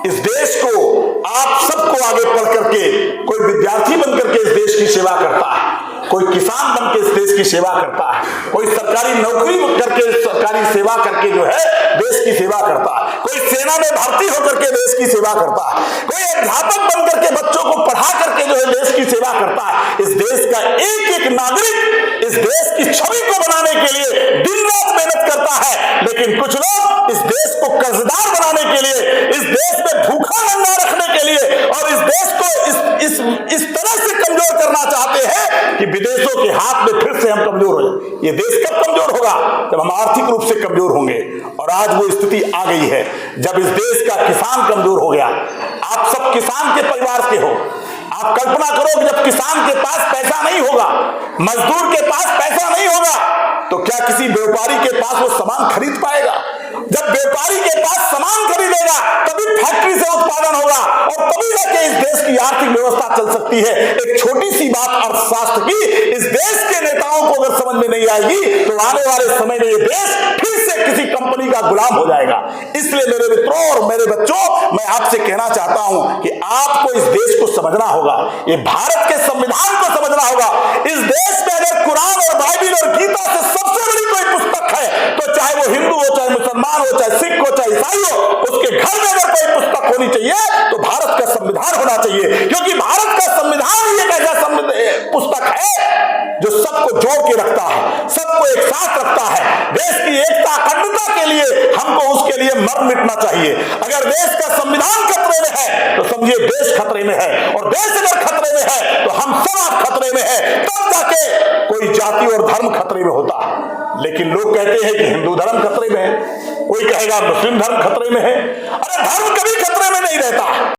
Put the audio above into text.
इस देश को, आप सबको आगे पढ़ करके कोई विद्यार्थी बन करके इस देश की सेवा करता है, कोई किसान बन के इस देश की सेवा करता है, कोई सरकारी नौकरी करके सरकारी सेवा करके जो है देश की सेवा करता है, कोई सेना में भर्ती होकर के देश की सेवा करता है, कोई अध्यापक बन करके बच्चों को पढ़ा करके जो है देश की सेवा करता है। इस देश का एक एक नागरिक इस देश की छवि को बनाने के लिए दिन रात मेहनत करता है, लेकिन कुछ लोग इस देश को कर्जदार बनाने के लिए, इस देश में भूखा नंगा रखने के लिए और इस देश को इस तरह से कमजोर करना चाहते हैं कि विदेशों के हाथ में फिर से हम कमजोर हो जाए। ये देश कब कमजोर होगा? जब हम आर्थिक रूप से कमजोर होंगे, और आज वो स्थिति आ गई है जब इस देश का किसान कमजोर हो गया। आप सब किसान के परिवार के हो, आप कल्पना करो कि जब किसान के पास पैसा नहीं होगा, मजदूर के पास पैसा नहीं होगा, तो क्या किसी व्यापारी के पास वो सामान खरीद पाएगा? जब व्यापारी के पास सामान खरीदेगा तभी फैक्ट्री से उत्पादन होगा और तभी जाके इस देश की आर्थिक व्यवस्था चल सकती है। एक छोटी सी बात अर्थशास्त्र की इस देश के नेताओं को अगर समझ में नहीं आएगी तो आने वाले समय में ये देश फिर से किसी कंपनी का गुलाम हो जाएगा। इसलिए मेरे मित्रों और मेरे बच्चों, मैं आपसे कहना चाहता हूं कि आपको इस देश को समझना होगा, ये भारत के संविधान को समझना होगा। इस देश में अगर कुरान और बाइबिल और गीता से सबसे बड़ी कोई पुस्तक है तो चाहे वो हिंदू हो, चाहे मुसलमान हो, चाहे सिख हो, चाहे ईसाई हो, उसके घर में अगर कोई पुस्तक होनी चाहिए तो भारत का संविधान होना चाहिए, क्योंकि भारत का संविधान ही एक ऐसा पुस्तक है जो सबको जोड़ के रखता है, सबको एक साथ रखता है। देश की एकता अखंडता के लिए हमको उसके लिए मर मिटना चाहिए। अगर देश का संविधान खतरे में है तो समझिए देश खतरे में है, और देश अगर खतरे में है तो हम सब खतरे में है, तब जाके कोई जाति और धर्म खतरे में होता है। लेकिन लोग कहते हैं कि हिंदू धर्म खतरे में है, कोई कहेगा मुस्लिम धर्म खतरे में है। अरे धर्म कभी